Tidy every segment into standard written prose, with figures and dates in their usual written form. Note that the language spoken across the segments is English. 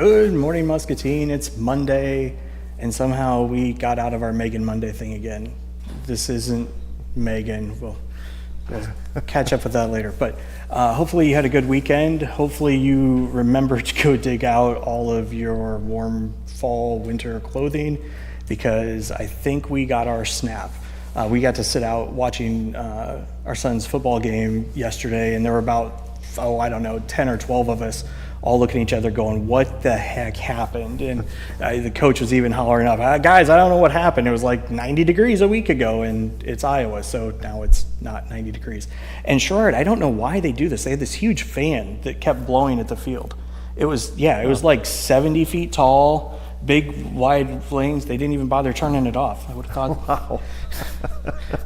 Good morning, Muscatine. It's Monday, and somehow we got out of our Megan Monday thing again. This isn't Megan. We'll catch up with that later. But hopefully you had a good weekend. Hopefully you remembered to go dig out all of your warm fall, winter clothing, because I think we got our snap. We got to sit out watching our son's football game yesterday, and there were about, 10 or 12 of us all looking at each other going, what the heck happened? And the coach was even hollering up, guys, I don't know what happened. It was like 90 degrees a week ago, and it's Iowa, so now it's not 90 degrees. And Sherrard, I don't know why they do this. They had this huge fan that kept blowing at the field. It was like 70 feet tall, big, wide flames. They didn't even bother turning it off. I would have thought. Wow.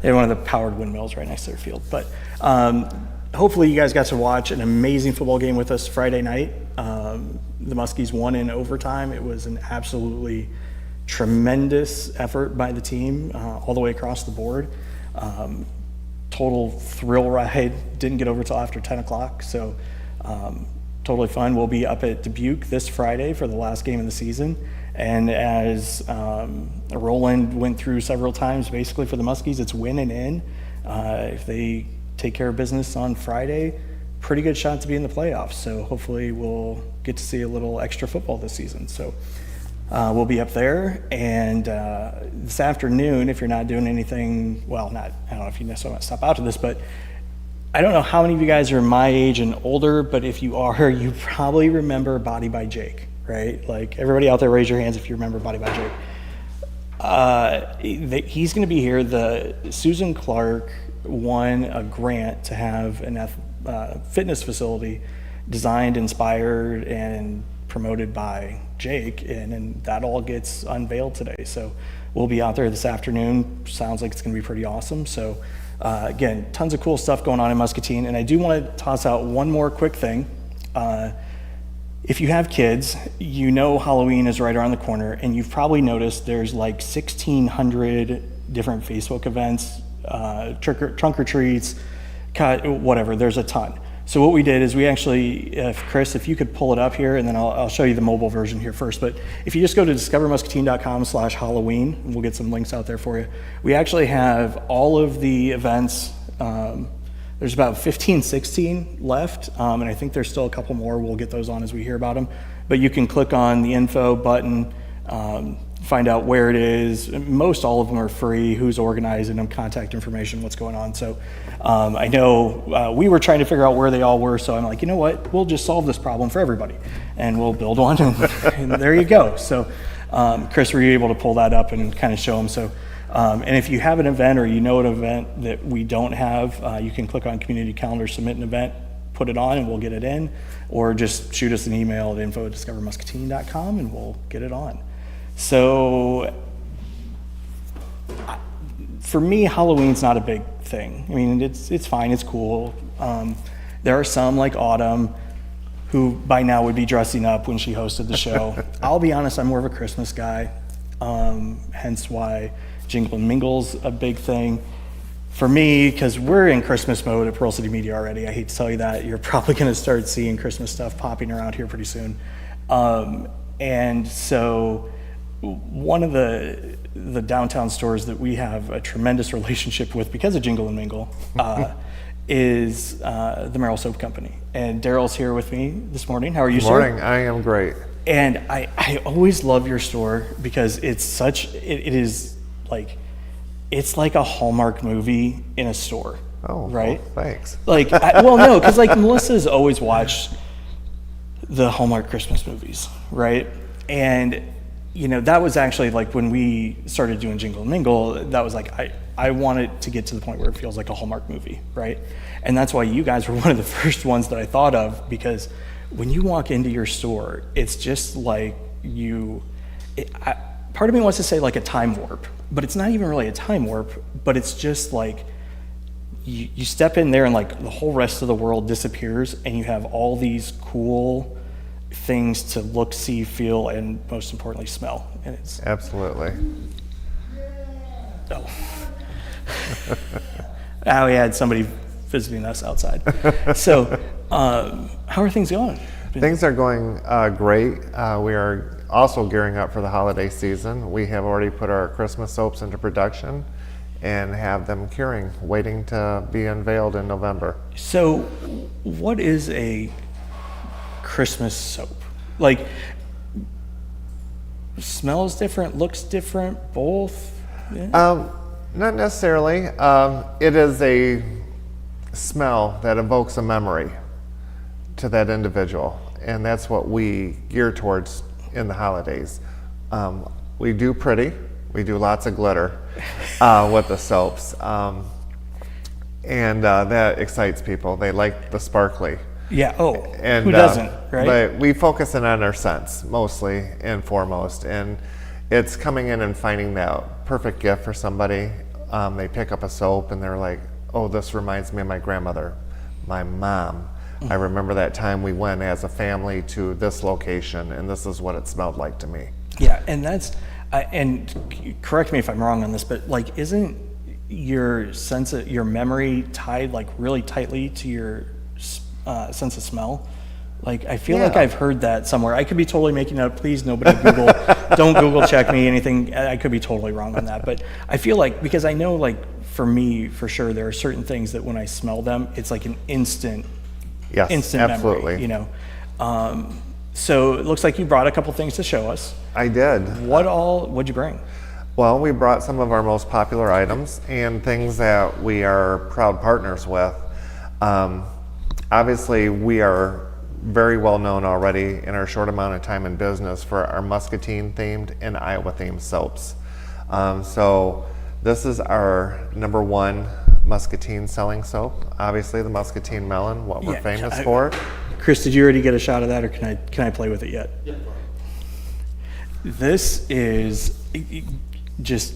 They had one of the powered windmills right next to their field. But hopefully you guys got to watch an amazing football game with us Friday night. The Muskies won in overtime. It was an absolutely tremendous effort by the team all the way across the board. Total thrill ride. Didn't get over till after 10 o'clock, so totally fun. We'll be up at Dubuque this Friday for the last game of the season. And as Roland went through several times, basically for the Muskies, it's win and in. If they take care of business on Friday, pretty good shot to be in the playoffs. So hopefully we'll get to see a little extra football this season. So we'll be up there. And this afternoon, if you're not doing anything, I don't know if you necessarily want to stop out to this, but I don't know how many of you guys are my age and older, but if you are, you probably remember Body by Jake, right? Like everybody out there, raise your hands if you remember Body by Jake. He's going to be here. Susan Clark won a grant to have an fitness facility designed, inspired, and promoted by Jake, and that all gets unveiled today. So we'll be out there this afternoon. Sounds like it's going to be pretty awesome. So again, tons of cool stuff going on in Muscatine. And I do want to toss out one more quick thing. If you have kids, you know Halloween is right around the corner, and you've probably noticed there's like 1,600 different Facebook events, trunk or treats, whatever, there's a ton. So what we did is we actually, Chris, if you could pull it up here, and then I'll show you the mobile version here first, but if you just go to discovermuscatine.com/Halloween, and we'll get some links out there for you, we actually have all of the events. There's about 15, 16 left, and I think there's still a couple more. We'll get those on as we hear about them. But you can click on the info button, find out where it is. Most all of them are free, who's organizing them, contact information, what's going on. So I know we were trying to figure out where they all were, so I'm like, you know what, we'll just solve this problem for everybody. And we'll build one, and there you go. So Chris, were you able to pull that up and kind of show them? So, and if you have an event or you know an event that we don't have, you can click on community calendar, submit an event, put it on, and we'll get it in. Or just shoot us an email at info@discovermuscatine.com, and we'll get it on. So for me, Halloween's not a big thing. I mean, it's fine, it's cool. There are some like Autumn who by now would be dressing up when she hosted the show. I'll be honest, I'm more of a Christmas guy, hence why Jingle and Mingle's a big thing. For me, because we're in Christmas mode at Pearl City Media already, I hate to tell you that, you're probably going to start seeing Christmas stuff popping around here pretty soon. And so one of the downtown stores that we have a tremendous relationship with because of Jingle and Mingle is the Merrill Soap Company. And Darryl's here with me this morning. How are you, sir? Good morning. I am great. And I always love your store because it's like a Hallmark movie in a store. Oh, right? Well, thanks. No, because like Melissa's always watched the Hallmark Christmas movies, right? And that was actually like when we started doing Jingle and Mingle, that was like, I want it to get to the point where it feels like a Hallmark movie, right? And that's why you guys were one of the first ones that I thought of, because when you walk into your store, it's just like part of me wants to say like a time warp, but it's not even really a time warp, but it's just like you step in there and like the whole rest of the world disappears, and you have all these cool things to look, see, feel, and most importantly, smell. And it's absolutely. Oh, we had somebody visiting us outside. So, how are things going? Things are going great. We are also gearing up for the holiday season. We have already put our Christmas soaps into production and have them curing, waiting to be unveiled in November. So, what is a Christmas soap? Like, smells different, looks different, both? Yeah. Not necessarily. It is a smell that evokes a memory to that individual, and that's what we gear towards in the holidays. We do pretty. We do lots of glitter with the soaps, and that excites people. They like the sparkly. Yeah. Oh, And who doesn't, right? But we focus in on our scents mostly and foremost, and it's coming in and finding that perfect gift for somebody. They pick up a soap and they're like, "Oh, this reminds me of my grandmother, my mom. I remember that time we went as a family to this location, and this is what it smelled like to me." Yeah, and that's, and correct me if I'm wrong on this, but like, isn't your sense of your memory tied like really tightly to your sense of smell? Like, I feel like I've heard that somewhere. I could be totally making it up. Please, nobody Google, don't Google check me, anything. I could be totally wrong on that. But I feel like, because I know, like, for me, for sure, there are certain things that when I smell them, it's like an instant Absolutely. memory, you know? So it looks like you brought a couple things to show us. I did. What'd you bring? Well, we brought some of our most popular items and things that we are proud partners with. Obviously, we are very well known already in our short amount of time in business for our Muscatine themed and Iowa themed soaps. So this is our #1 Muscatine selling soap. Obviously, the Muscatine melon, what we're famous for. Chris, did you already get a shot of that, or can I play with it yet? Yeah. This is just,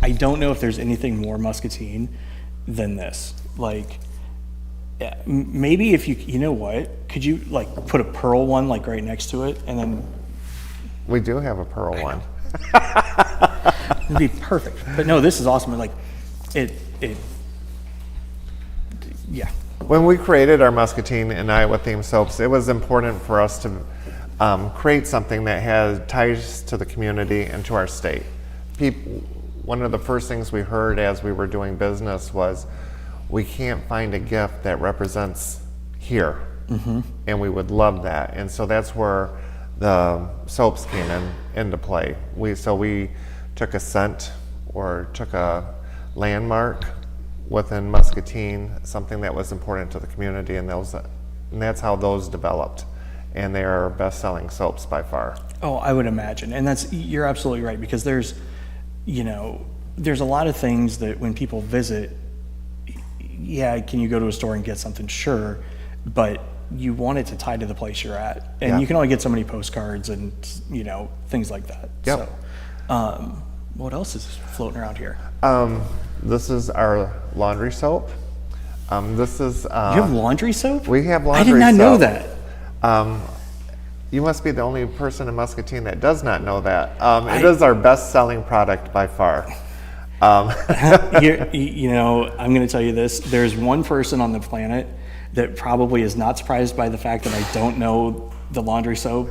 I don't know if there's anything more Muscatine than this. Like, maybe if you know what, could you like put a pearl one like right next to it, and then we do have a pearl one. It'd be perfect. But no, this is awesome. Like, yeah. When we created our Muscatine and Iowa themed soaps, it was important for us to create something that has ties to the community and to our state. One of the first things we heard as we were doing business was, we can't find a gift that represents here, and we would love that. And so that's where the soaps came into play. We took a scent or took a landmark within Muscatine, something that was important to the community, and that's how those developed. And they are our best-selling soaps by far. Oh, I would imagine, and you're absolutely right, because there's a lot of things that when people visit, yeah, can you go to a store and get something? Sure, but you want it to tie to the place you're at, and you can only get so many postcards and things like that. Yep. So, what else is floating around here? This is our laundry soap. This is. You have laundry soap? We have laundry soap. I did not know that. You must be the only person in Muscatine that does not know that. It is our best-selling product by far. I'm going to tell you this. There's one person on the planet that probably is not surprised by the fact that I don't know the laundry soap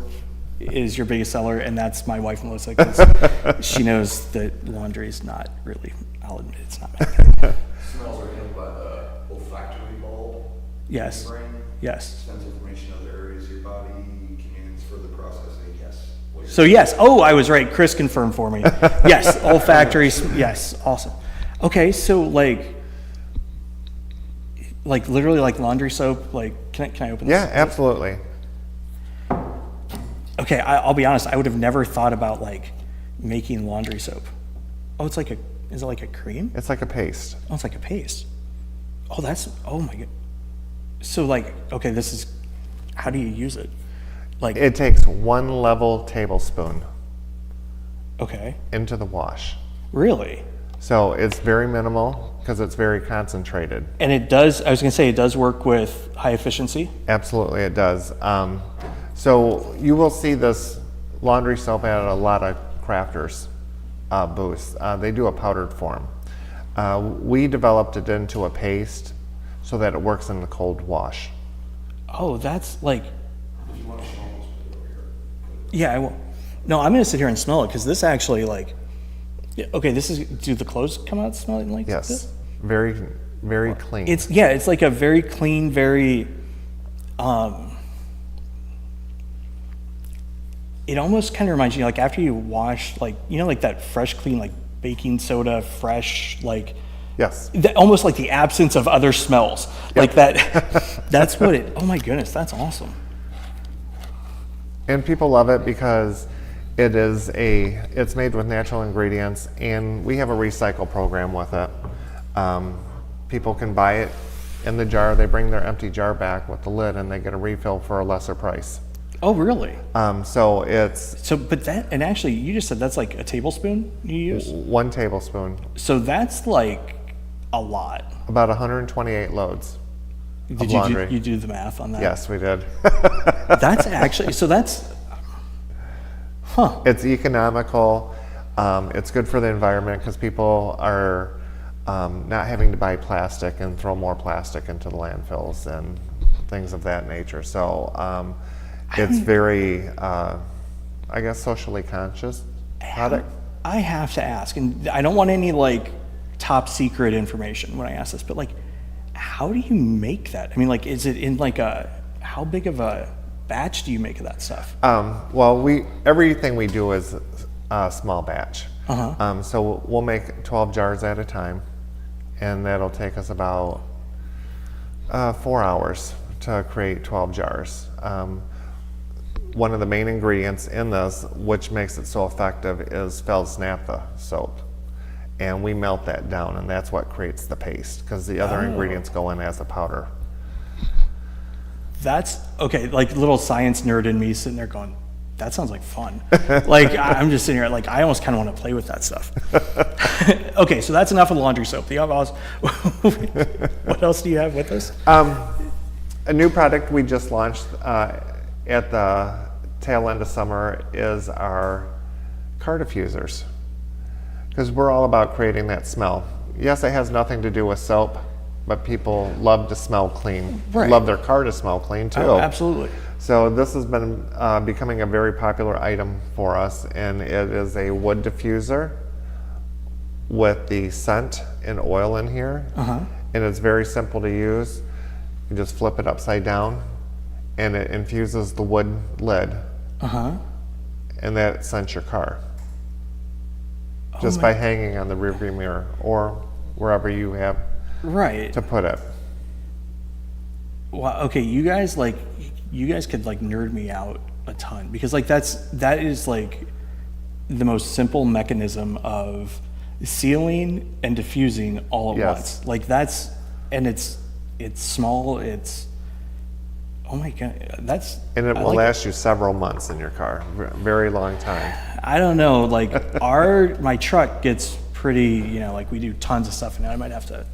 is your biggest seller, and that's my wife, Melissa, because she knows that laundry is not really, I'll admit it's not my thing. Smells are handled by the olfactory bulb. Yes. In your brain. Yes. Sends information to other areas of your body, commands further processing. Yes. So yes. Oh, I was right. Chris confirmed for me. Yes. Olfactory. Yes. Awesome. Okay. So like literally like laundry soap. Like, can I open this? Yeah, absolutely. Okay. I'll be honest. I would have never thought about like making laundry soap. Oh, is it like a cream? It's like a paste. Oh, it's like a paste. Oh my God. So like, okay, how do you use it? Like, it takes 1 level tablespoon okay. into the wash. Really? So it's very minimal because it's very concentrated. And it does, I was going to say, it does work with high efficiency? Absolutely, it does. So you will see this laundry soap at a lot of crafters booths. They do a powdered form. We developed it into a paste so that it works in the cold wash. Oh, that's like, If you want to smell, just put it over here. Yeah, I will. No, I'm gonna sit here and smell it because this actually like. Yeah, okay, this is. Do the clothes come out smelling like Yes, this? very, very clean. It's like a very clean, very. It almost kind of reminds you, like after you wash, like like that fresh, clean, like baking soda, fresh, like. Yes. Almost like the absence of other smells, like that. That's what it. Oh my goodness, that's awesome. And people love it because it's made with natural ingredients, and we have a recycle program with it. People can buy it in the jar. They bring their empty jar back with the lid, and they get a refill for a lesser price. Oh really? So it's But that, and actually, you just said that's like a tablespoon you use. 1 tablespoon, So that's like a lot. about 128 loads of Did laundry. you do the math on that? Yes, we did. That's actually, so that's, huh. It's economical. It's good for the environment because people are not having to buy plastic and throw more plastic into the landfills and things of that nature. So it's very, I guess, socially conscious product. I have to ask, and I don't want any like top secret information when I ask this, but like, how do you make that? I mean, like, is it in like how big of a batch do you make of that stuff? Well, everything we do is a small batch. Uh-huh. So we'll make 12 jars at a time, and that'll take us about 4 hours to create 12 jars. One of the main ingredients in this, which makes it so effective, is Feld's naphtha soap. And we melt that down, and that's what creates the paste, because the other ingredients go in as a powder. That's okay. Like little science nerd in me sitting there going, that sounds like fun. Like I'm just sitting here, like I almost kind of want to play with that stuff. Okay, so that's enough of laundry soap. What else do you have with us? A new product we just launched at the tail end of summer is our car diffusers, because we're all about creating that smell. Yes, it has nothing to do with soap, but people love to smell clean. Right. Love their car to smell clean too. Oh, absolutely. So this has been becoming a very popular item for us, and it is a wood diffuser with the scent and oil in here. Uh-huh. And it's very simple to use. You just flip it upside down, and it infuses the wood lid, Uh-huh. and that scents your car. Just by hanging on the rearview mirror or wherever you have Right. to put it. Wow. Okay, you guys could like nerd me out a ton, because like that is like the most simple mechanism of sealing and diffusing all at Yes. once. Like it's small. Oh my God, And it I will like last you several months in your car, very long time. I don't know. Like my truck gets pretty. Like we do tons of stuff, and I might have to.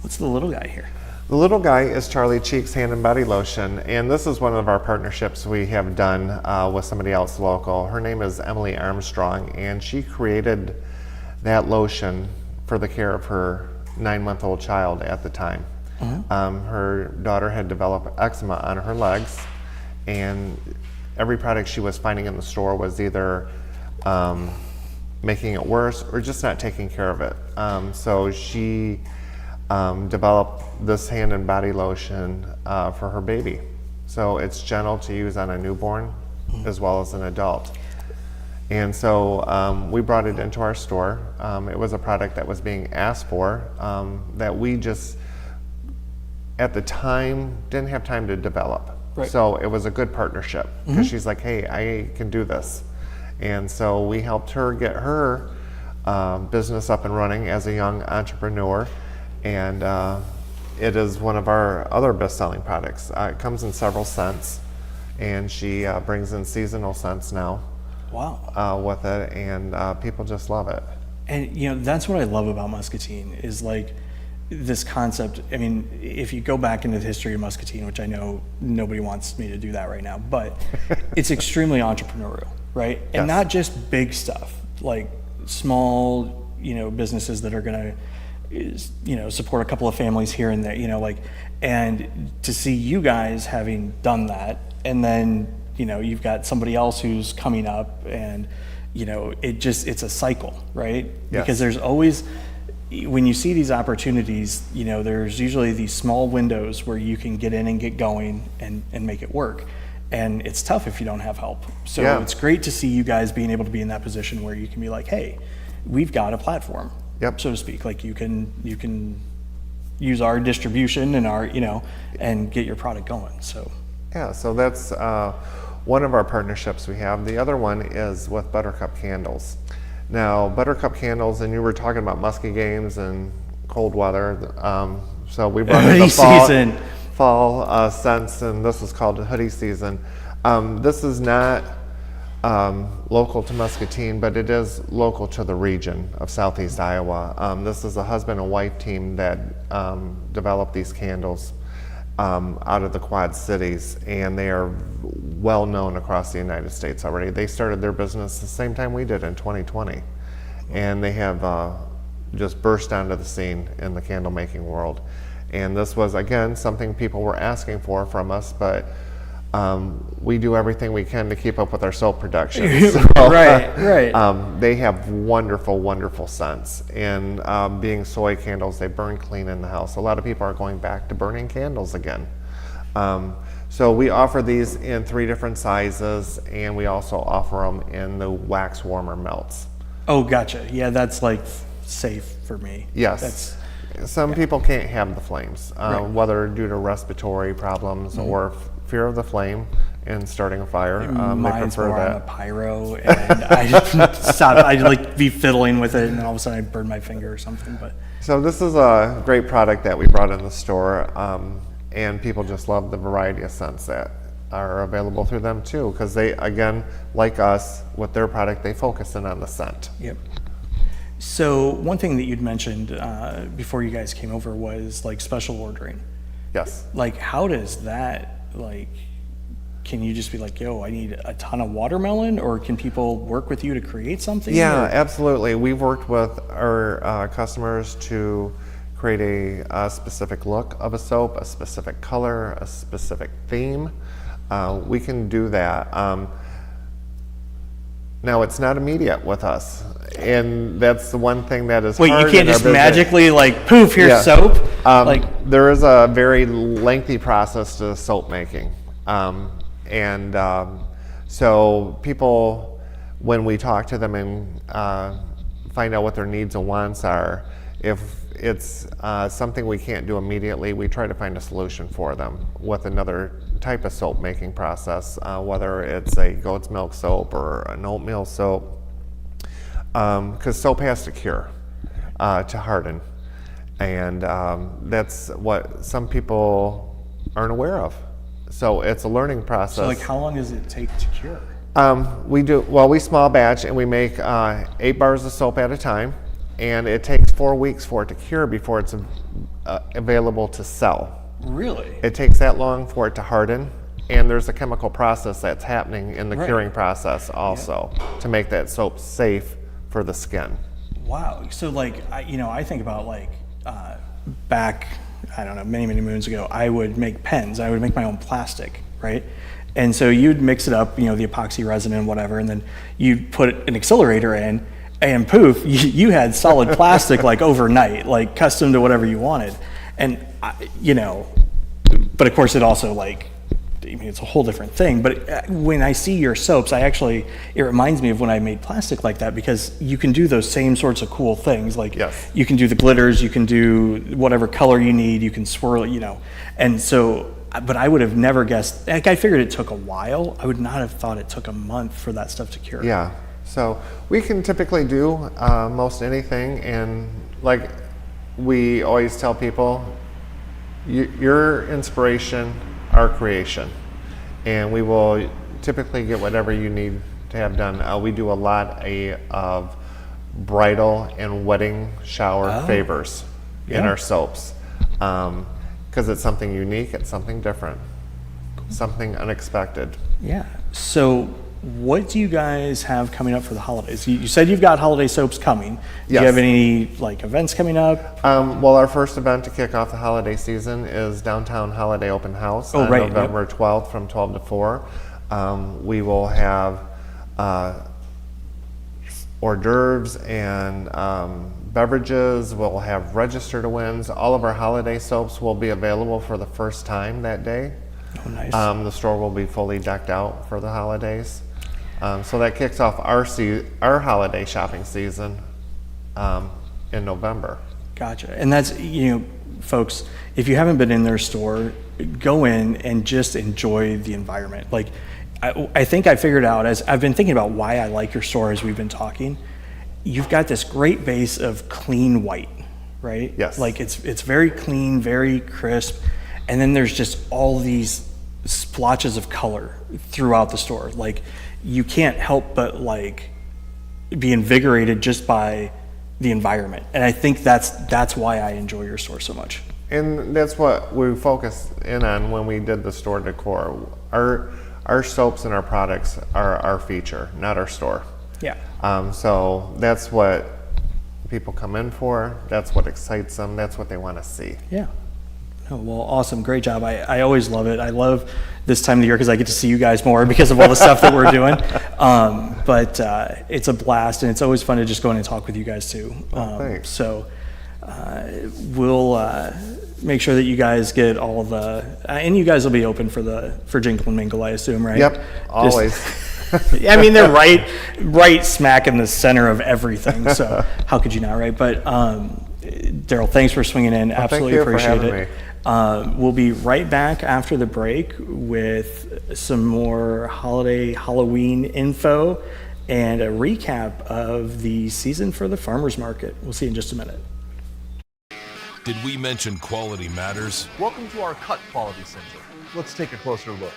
What's the little guy here? The little guy is Charlie Cheeks Hand and Body Lotion, and this is one of our partnerships we have done with somebody else local. Her name is Emily Armstrong, and she created that lotion for the care of her 9-month-old child at the time. Her daughter had developed eczema on her legs, and every product she was finding in the store was either making it worse or just not taking care of it. So she developed this hand and body lotion for her baby. So it's gentle to use on a newborn as well as an adult. And so we brought it into our store. It was a product that was being asked for that we just, at the time, didn't have time to develop. Right. So it was a good partnership, because she's like, hey, I can do this. And so we helped her get her business up and running as a young entrepreneur. And it is one of our other best-selling products. It comes in several scents, and she brings in seasonal scents now. Wow. With it, and people just love it. And that's what I love about Muscatine, is like this concept. I mean, if you go back into the history of Muscatine, which I know nobody wants me to do that right now, but it's extremely entrepreneurial, right? And Yes. not just big stuff, like small, businesses that are gonna support a couple of families here and there, like, and to see you guys having done that, and then, you've got somebody else who's coming up, and, it's a cycle, right? Yes. Because there's always, when you see these opportunities, there's usually these small windows where you can get in and get going and make it work. And it's tough if you don't have help. So Yeah. it's great to see you guys being able to be in that position where you can be like, hey, we've got a platform, Yep. so to speak. Like you can use our distribution and our, and get your product going. So Yeah, so that's one of our partnerships we have. The other one is with Buttercup Candles. Now, Buttercup Candles, and you were talking about musky games and cold weather. So we brought in the Hoodie season. fall scents, and this is called hoodie season. This is not local to Muscatine, but it is local to the region of Southeast Iowa. This is a husband and wife team that developed these candles out of the Quad Cities, and they are well known across the United States already. They started their business the same time we did in 2020, and they have just burst onto the scene in the candle making world. And this was, again, something people were asking for from us, but we do everything we can to keep up with our soap production. So, Right. They have wonderful, wonderful scents. And being soy candles, they burn clean in the house. A lot of people are going back to burning candles again. So we offer these in 3 different sizes, and we also offer them in the wax warmer melts. Oh, gotcha. Yeah, that's like safe for me. Yes. Some people can't have the flames, Right. whether due to respiratory problems or fear of the flame and starting a fire. They Mine's prefer more I'm a that. pyro, and I just stop. I like be fiddling with it, and then all of a sudden I burn my finger or something. But So this is a great product that we brought in the store, and people just love the variety of scents that are available through them too, because they, again, like us, with their product, they focus in on the scent. yep. So one thing that you'd mentioned before you guys came over was like special ordering. Yes. Like, how does that, like, can you just be like, yo, I need a ton of watermelon, or can people work with you to create something? Yeah, or- absolutely. We've worked with our customers to create a specific look of a soap, a specific color, a specific theme. We can do that. Now, it's not immediate with us, and that's the one thing that is Wait, hard you can't in our just business. magically like, poof, here's Yeah. soap? Like, There is a very lengthy process to soap making. So people, when we talk to them and find out what their needs and wants are, if it's something we can't do immediately, we try to find a solution for them with another type of soap making process, whether it's a goat's milk soap or an oatmeal soap, because soap has to cure, to harden. And that's what some people aren't aware of. So it's a learning process. so like, how long does it take to cure? We small batch, and we make 8 bars of soap at a time, and it takes 4 weeks for it to cure before it's available to sell. Really? It takes that long for it to harden, and there's a chemical process that's happening in the Right. curing process also to make that soap safe for the skin. Wow. So like, I think about like back, I don't know, many, many moons ago, I would make pens. I would make my own plastic, right? And so you'd mix it up, the epoxy resin and whatever, and then you'd put an accelerator in, and poof, you had solid plastic like overnight, like custom to whatever you wanted. And, but of course it also like, it's a whole different thing. But when I see your soaps, it reminds me of when I made plastic like that, because you can do those same sorts of cool things. Like, Yes. you can do the glitters, you can do whatever color you need, you can swirl it, And so, but I would have never guessed, like, I figured it took a while. I would not have thought it took a month for that stuff to cure. Yeah, so we can typically do most anything, and like we always tell people, your inspiration, our creation, and we will typically get whatever you need to have done. We do a lot of bridal and wedding shower favors in Yeah. our soaps, because it's something unique, it's something different, something unexpected. Yeah. So what do you guys have coming up for the holidays? You said you've got holiday soaps coming. Do Yes. you have any like events coming up? Well, our first event to kick off the holiday season is Downtown Holiday Open House on right, November 12th from 12 to 4. We will have hors d'oeuvres and beverages. We'll have register to wins. All of our holiday soaps will be available for the first time that day. Oh, nice. The store will be fully decked out for the holidays. So that kicks off our holiday shopping season in November. Gotcha. And that's, folks, if you haven't been in their store, go in and just enjoy the environment. Like, I think I figured out, as I've been thinking about why I like your store as we've been talking, you've got this great base of clean white, right? Yes. Like it's very clean, very crisp. And then there's just all these splotches of color throughout the store. Like you can't help but like be invigorated just by the environment. And I think that's why I enjoy your store so much. And that's what we focused in on when we did the store decor. Our soaps and our products are our feature, not our store. Yeah. So that's what people come in for. That's what excites them. That's what they want to see. Yeah. Oh, well, awesome. Great job. I always love it. I love this time of the year because I get to see you guys more because of all the stuff that we're doing. But it's a blast, and it's always fun to just go in and talk with you guys too. Thanks. So we'll make sure that you guys get all the, and you guys will be open for Jingle and Mingle, I assume, right? Yep, always. I mean, they're right smack in the center of everything. So how could you not, right? But Darryl, thanks for swinging in. Absolutely thank you for appreciate having it. We'll be right back after the break with some more Halloween info and a recap of the season for the farmers market. We'll see you in just a minute. Did we mention quality matters? Welcome to our Cut Quality Center. Let's take a closer look.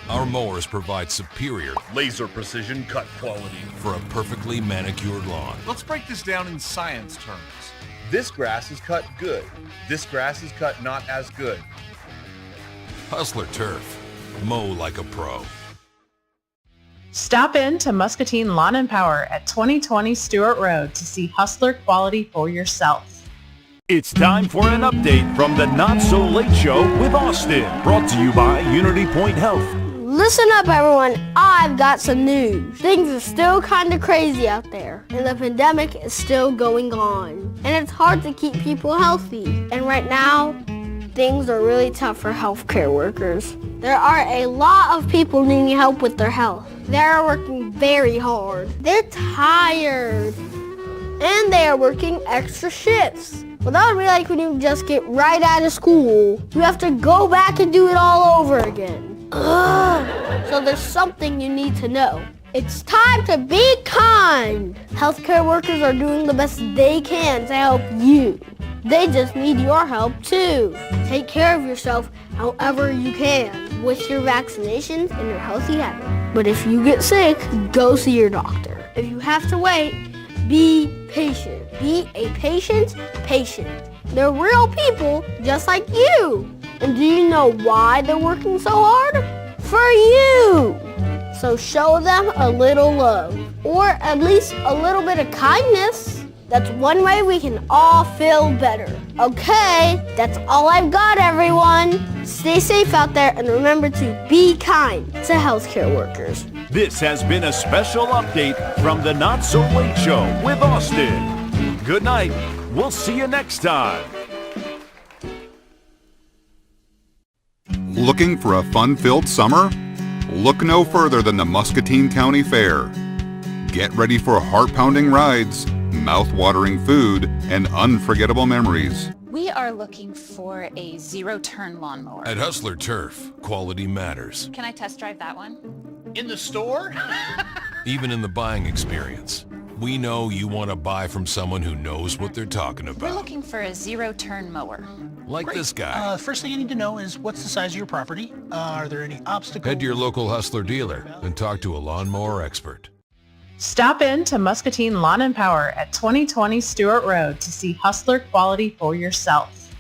Our mowers provide superior Laser precision cut quality. for a perfectly manicured lawn. Let's break this down in science terms. This grass is cut good. This grass is cut not as good. Hustler Turf. Mow like a pro. Stop in to Muscatine Lawn and Power at 2020 Stewart Road to see Hustler quality for yourself. It's time for an update from the Not So Late Show with Austin, brought to you by Unity Point Health. Listen up, everyone. I've got some news. Things are still kind of crazy out there, and the pandemic is still going on. And it's hard to keep people healthy. And right now, things are really tough for healthcare workers. There are a lot of people needing help with their health. They're working very hard. They're tired. And they are working extra shifts. Well, that would be like when you just get right out of school. You have to go back and do it all over again. Ugh. So there's something you need to know. It's time to be kind. Healthcare workers are doing the best they can to help you. They just need your help too. Take care of yourself however you can with your vaccinations and your healthy habits. But if you get sick, go see your doctor. If you have to wait, be patient. Be a patient. They're real people just like you. And do you know why they're working so hard? For you. So show them a little love, or at least a little bit of kindness. That's one way we can all feel better. Okay, that's all I've got, everyone. Stay safe out there and remember to be kind to healthcare workers. This has been a special update from the Not So Late Show with Austin. Good night. We'll see you next time. Looking for a fun-filled summer? Look no further than the Muscatine County Fair. Get ready for heart-pounding rides, mouth-watering food, and unforgettable memories. We are looking for a zero-turn lawnmower. At Hustler Turf, quality matters. Can I test drive that one? In the store? Even in the buying experience. We know you want to buy from someone who knows what they're talking We're about. looking for a zero-turn mower. Like this guy. First thing I need to know is what's the size of your property? Are there any obstacles? Head to your local Hustler dealer and talk to a lawnmower expert. Stop in to Muscatine Lawn and Power at 2020 Stewart Road to see Hustler quality for yourself.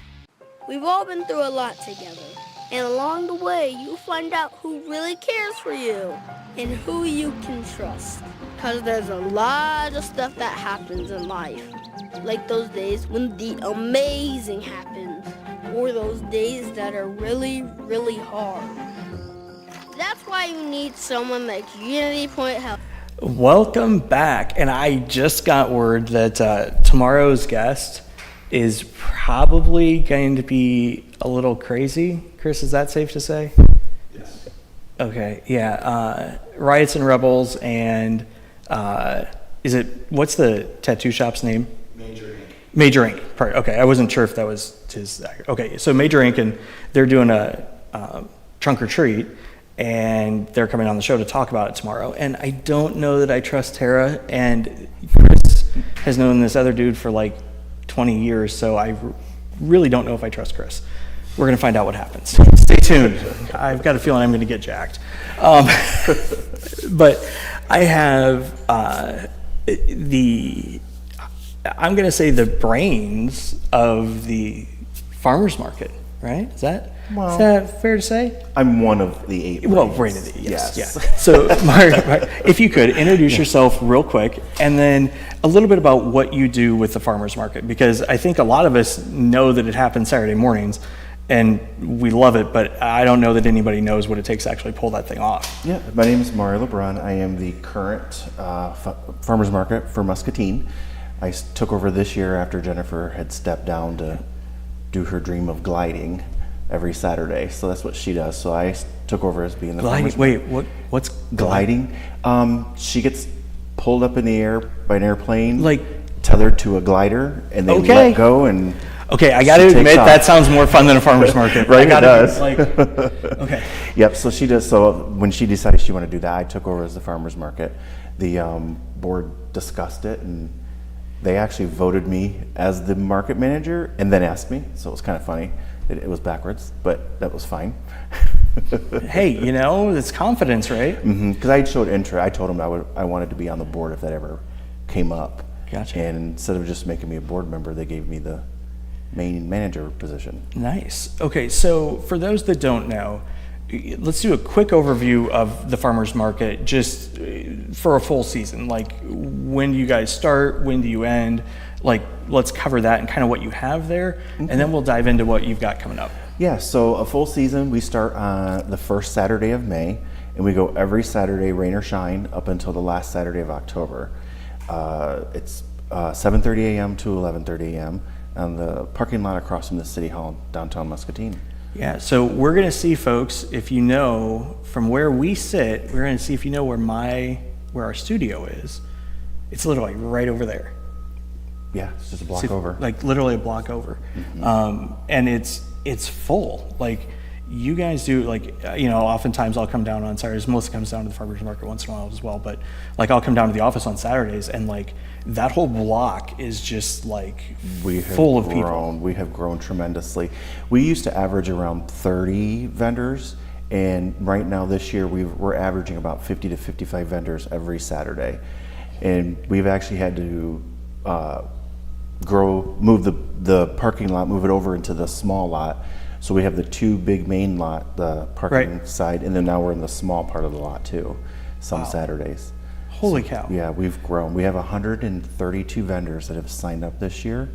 We've all been through a lot together. And along the way, you'll find out who really cares for you and who you can trust. Because there's a lot of stuff that happens in life. Like those days when the amazing happens. Or those days that are really, really hard. That's why you need someone like Unity Point Health. Welcome back. And I just got word that tomorrow's guest is probably going to be a little crazy. Chris, is that safe to say? Yes. Okay, yeah. Riots and Rebels and what's the tattoo shop's name? Major Ink. Major Ink. Okay, I wasn't sure if that was his. Okay, so Major Ink, and they're doing a trunk or treat, and they're coming on the show to talk about it tomorrow. And I don't know that I trust Tara, and Chris has known this other dude for like 20 years, so I really don't know if I trust Chris. We're going to find out what happens. Stay tuned. I've got a feeling I'm going to get jacked. But I have I'm going to say the brains of the farmers market, right? Is that fair to say? I'm one of the 8 brains. Well, brain of the, yes. Yes. Yeah. So, Mario, if you could introduce yourself real quick, and then a little bit about what you do with the farmers market, because I think a lot of us know that it happens Saturday mornings, and we love it, but I don't know that anybody knows what it takes to actually pull that thing off. Yeah, my name is Mario Lebron. I am the current farmers market for Muscatine. I took over this year after Jennifer had stepped down to do her dream of gliding every Saturday. So that's what she does. So I took over as being the gliding. farmers Wait, what's gliding? She gets pulled up in the air by an airplane, like tethered to a glider, and they okay. let go and. Okay, I got to admit that sounds more fun than a farmer's market. Right, it does. Okay. Yep, so she does. So when she decided she wanted to do that, I took over as the farmer's market. The board discussed it, and they actually voted me as the market manager and then asked me. So it was kind of funny. It was backwards, but that was fine. Hey, it's confidence, right? Because I showed interest. I told them I wanted to be on the board if that ever came up. Gotcha. And instead of just making me a board member, they gave me the main manager position. Nice. Okay, so for those that don't know, let's do a quick overview of the farmers market just for a full season. Like, when do you guys start? When do you end? Like, let's cover that and kind of what you have there, and then we'll dive into what you've got coming up. Yeah, so a full season, we start on the first Saturday of May, and we go every Saturday, rain or shine, up until the last Saturday of October. It's 7:30 a.m. to 11:30 a.m. on the parking lot across from the City Hall, downtown Muscatine. Yeah, so we're going to see, folks, if you know from where we sit, we're going to see if you know where our studio is. It's literally right over there. Yeah, it's just a block over. Like literally a block over. And it's full. Like, you guys do, like, oftentimes I'll come down on Saturdays. Melissa comes down to the farmers market once in a while as well, but like, I'll come down to the office on Saturdays, and like, that whole block is just like full of people. We have grown tremendously. We used to average around 30 vendors, and right now this year we're averaging about 50 to 55 vendors every Saturday. And we've actually had to move the parking lot, move it over into the small lot. So we have the 2 big main lot, the parking side, and then now we're in the small part of the lot too, some Saturdays. Holy cow. Yeah, we've grown. We have 132 vendors that have signed up this year,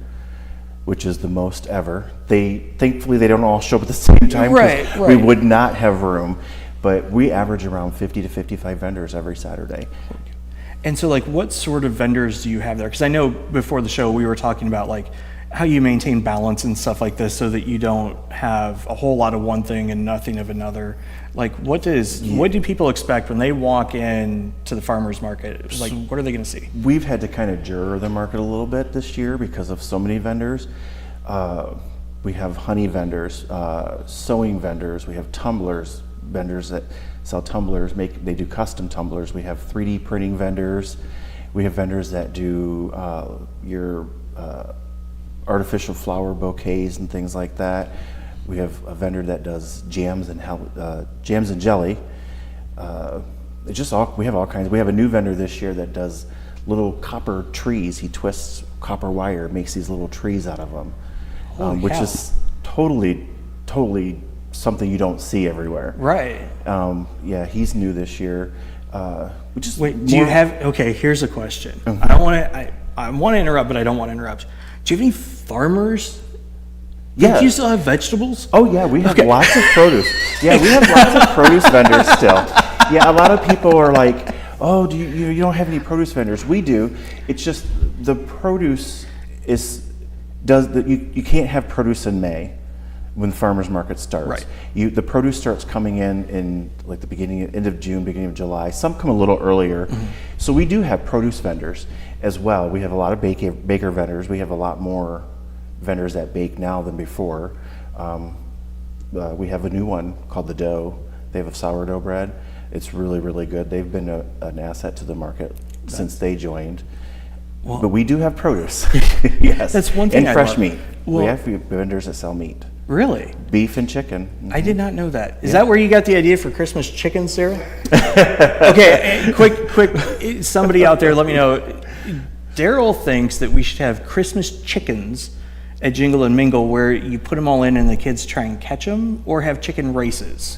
which is the most ever. Thankfully they don't all show up at the same time. Right. We would not have room, but we average around 50 to 55 vendors every Saturday. And so, like, what sort of vendors do you have there? Because I know before the show we were talking about like how you maintain balance and stuff like this so that you don't have a whole lot of one thing and nothing of another. Like, what do people expect when they walk in to the farmers market? Like, what are they going to see? We've had to kind of juror the market a little bit this year because of so many vendors. We have honey vendors, sewing vendors, we have tumblers, vendors that sell tumblers, they do custom tumblers. We have 3D printing vendors. We have vendors that do your artificial flower bouquets and things like that. We have a vendor that does jams and jelly. We have all kinds. We have a new vendor this year that does little copper trees. He twists copper wire, makes these little trees out of them, which is totally something you don't see everywhere. Right. Yeah, he's new this year. Wait, do you have? Okay, here's a question. I don't want to. I want to interrupt, but I don't want to interrupt. Do you have any farmers? Yeah. Do you still have vegetables? Oh yeah, we have lots of produce. Yeah, we have lots of produce vendors still. Yeah, a lot of people are like, oh, do you don't have any produce vendors? We do. It's just the produce you can't have produce in May when the farmers market starts. Right. The produce starts coming in like the end of June, beginning of July. Some come a little earlier. So we do have produce vendors as well. We have a lot of baker vendors. We have a lot more vendors that bake now than before. We have a new one called The Dough. They have a sourdough bread. It's really, really good. They've been an asset to the market since they joined. Well, but we do have produce. Yes. That's one thing. And fresh meat. Well, we have vendors that sell meat. Really? Beef and chicken. I did not know that. Is that where you got the idea for Christmas chicken, Sarah? Okay, quick, somebody out there, let me know. Darryl thinks that we should have Christmas chickens at Jingle and Mingle where you put them all in and the kids try and catch them, or have chicken races.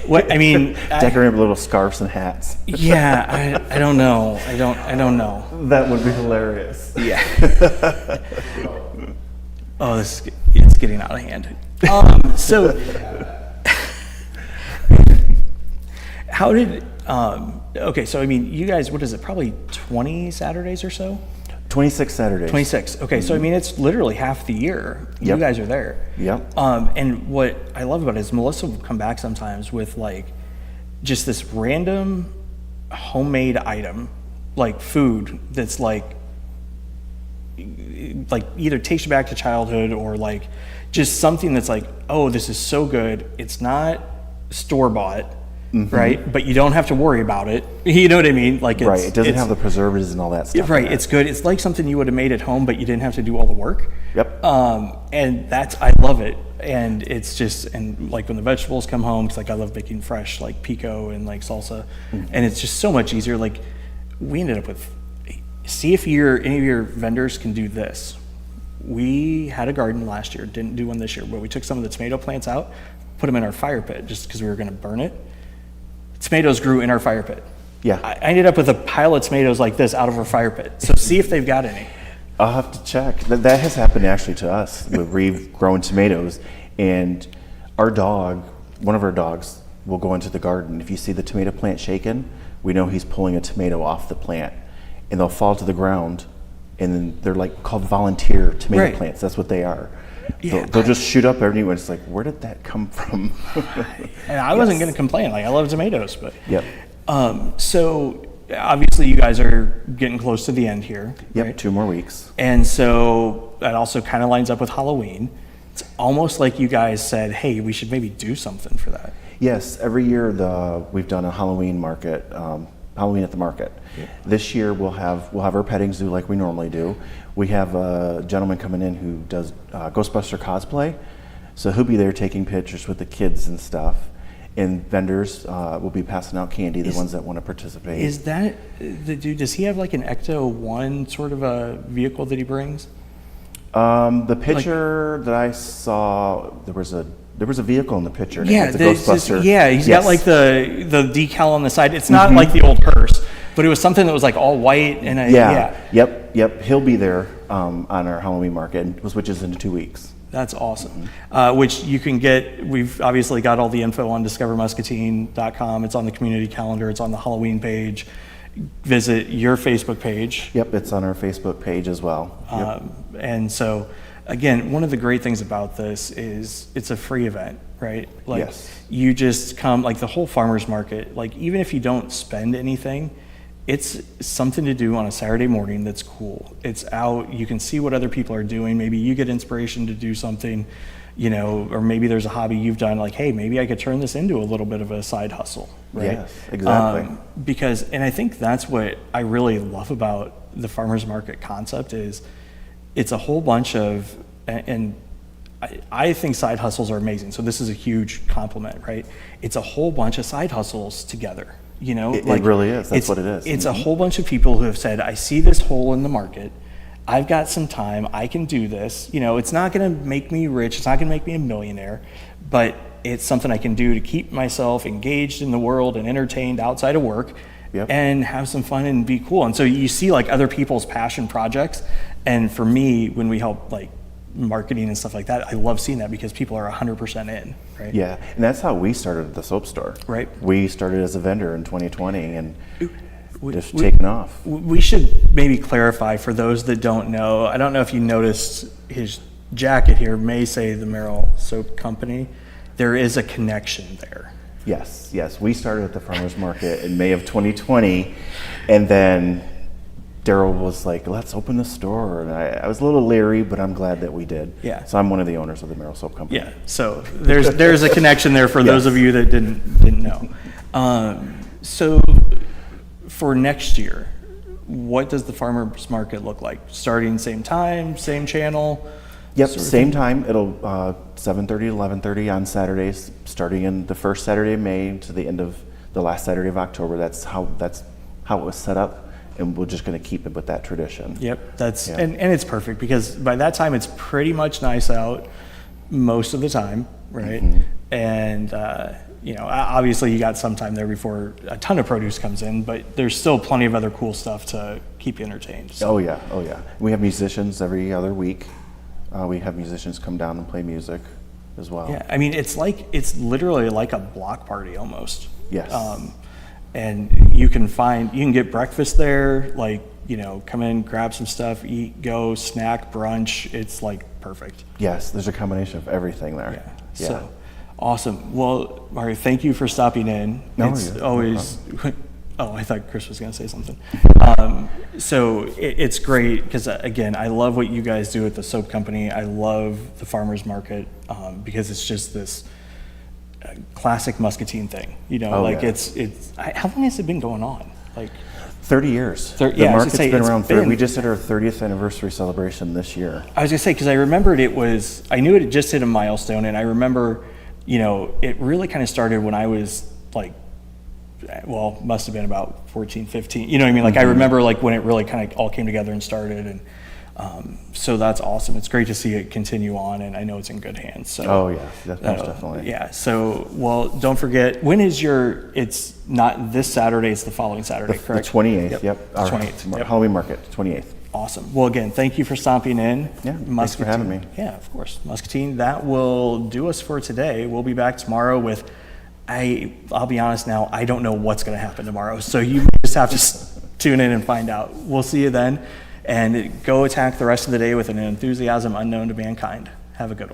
What I mean, decorate with little scarves and hats. Yeah, I don't know. I don't know. That would be hilarious. Yeah. Oh, it's getting out of hand. So, how did? Okay, so I mean, you guys, what is it? Probably 20 Saturdays or so. 26 Saturdays. 26. Okay, so I mean, it's literally half the year. You guys are there. Yep. And what I love about it is Melissa will come back sometimes with like just this random homemade item, like food that's like either takes you back to childhood or like just something that's like, oh, this is so good. It's not store-bought, right? But you don't have to worry about it. You know what I mean? Like, right. It doesn't have the preservatives and all that stuff. Right. It's good. It's like something you would have made at home, but you didn't have to do all the work. Yep. And I love it. And it's just, and like when the vegetables come home, because like I love making fresh like pico and like salsa, and it's just so much easier. Like we ended up with, see if any of your vendors can do this. We had a garden last year, didn't do one this year, but we took some of the tomato plants out, put them in our fire pit just because we were going to burn it. Tomatoes grew in our fire pit. Yeah. I ended up with a pile of tomatoes like this out of our fire pit. So see if they've got any. I'll have to check. That has happened actually to us with Reeve growing tomatoes. And one of our dogs will go into the garden. If you see the tomato plant shaking, we know he's pulling a tomato off the plant. And they'll fall to the ground. And then they're like called volunteer tomato plants. That's what they are. Yeah. They'll just shoot up everywhere. It's like, where did that come from? And I wasn't going to complain. Like I love tomatoes, but yep. So obviously you guys are getting close to the end here. Yep, right? 2 more weeks. And so that also kind of lines up with Halloween. It's almost like you guys said, hey, we should maybe do something for that. Yes, every year we've done a Halloween market, Halloween at the market. Yeah. This year we'll have our petting zoo like we normally do. We have a gentleman coming in who does Ghostbuster cosplay, so he'll be there taking pictures with the kids and stuff. And vendors will be passing out candy, the ones that want to participate. Is that the dude? Does he have like an Ecto-1 sort of a vehicle that he brings? The picture that I saw, there was a vehicle in the picture. Yeah, it's a Ghostbuster. He's got like the decal on the side. It's not like the old hearse, but it was something that was like all white and Yep. He'll be there on our Halloween market, which is in 2 weeks. That's awesome. Which you can get. We've obviously got all the info on discovermuscatine.com. It's on the community calendar. It's on the Halloween page. Visit your Facebook page. Yep, it's on our Facebook page as well. Yep. And so, again, one of the great things about this is it's a free event, right? Like, yes. You just come, like the whole farmers market, like even if you don't spend anything, it's something to do on a Saturday morning that's cool. It's out, you can see what other people are doing. Maybe you get inspiration to do something, or maybe there's a hobby you've done, like, hey, maybe I could turn this into a little bit of a side hustle, right? Yes, exactly. And I think that's what I really love about the farmers market concept is it's a whole bunch of, and I think side hustles are amazing. So this is a huge compliment, right? It's a whole bunch of side hustles together. It really is. That's what it is. It's a whole bunch of people who have said, I see this hole in the market. I've got some time. I can do this. It's not going to make me rich. It's not going to make me a millionaire, but it's something I can do to keep myself engaged in the world and entertained outside of work. Yep. And have some fun and be cool. And so you see like other people's passion projects. And for me, when we help like marketing and stuff like that, I love seeing that because people are 100% in, right? Yeah, and that's how we started at the soap store. Right. We started as a vendor in 2020 and just we- taken off. We should maybe clarify for those that don't know. I don't know if you noticed his jacket here may say the Merrill Soap Company. There is a connection there. Yes. We started at the farmers market in May of 2020, and then Darryl was like, let's open the store. And I was a little leery, but I'm glad that we did. Yeah. So I'm one of the owners of the Merrill Soap Company. Yeah, so there's a connection there for those of you that didn't know. So for next year, what does the farmers market look like? Starting same time, same channel? Yep, sort of same thing? time. It'll 7:30 to 11:30 on Saturdays, starting in the first Saturday of May to the end of the last Saturday of October. That's how it was set up, and we're just going to keep it with that tradition. Yep, Yeah. and it's perfect because by that time it's pretty much nice out most of the time, right? Mm-hmm. And obviously you got some time there before a ton of produce comes in, but there's still plenty of other cool stuff to keep you entertained. So. Oh yeah. We have musicians every other week. We have musicians come down and play music as well. Yeah, I mean it's literally like a block party almost. Yes. And you can get breakfast there, come in, grab some stuff, eat, go, snack, brunch. It's like perfect. Yes, there's a combination of everything there. Yeah. So awesome. Well, Mario, thank you for stopping in. No, it's yeah, always. Oh, I thought Chris was going to say something. So it's great because again, I love what you guys do at the soap company. I love the farmers market because it's just this classic Muscatine thing. Yeah. It's. How long has it been going on? 30 years. Yeah, the I was market's gonna say, been it's around. been- We just did our 30th anniversary celebration this year. I was gonna say because I remembered I knew it had just hit a milestone, and I remember, it really kind of started when I was must have been about 14, 15. You know what I mean? I remember when it really kind of all came together and started, and so that's awesome. It's great to see it continue on, and I know it's in good hands. So. Oh yeah, most definitely. Yeah. So, don't forget. When is it's not this Saturday? It's the following Saturday, correct? The 28th. Yep. The 28th. Yep. Halloween market, 28th. Awesome. Well, again, thank you for stopping in. Yeah, thanks for having me. Yeah, of course. Muscatine, that will do us for today. We'll be back tomorrow with, I'll be honest now, I don't know what's going to happen tomorrow. So you just have to tune in and find out. We'll see you then. And go attack the rest of the day with an enthusiasm unknown to mankind. Have a good one.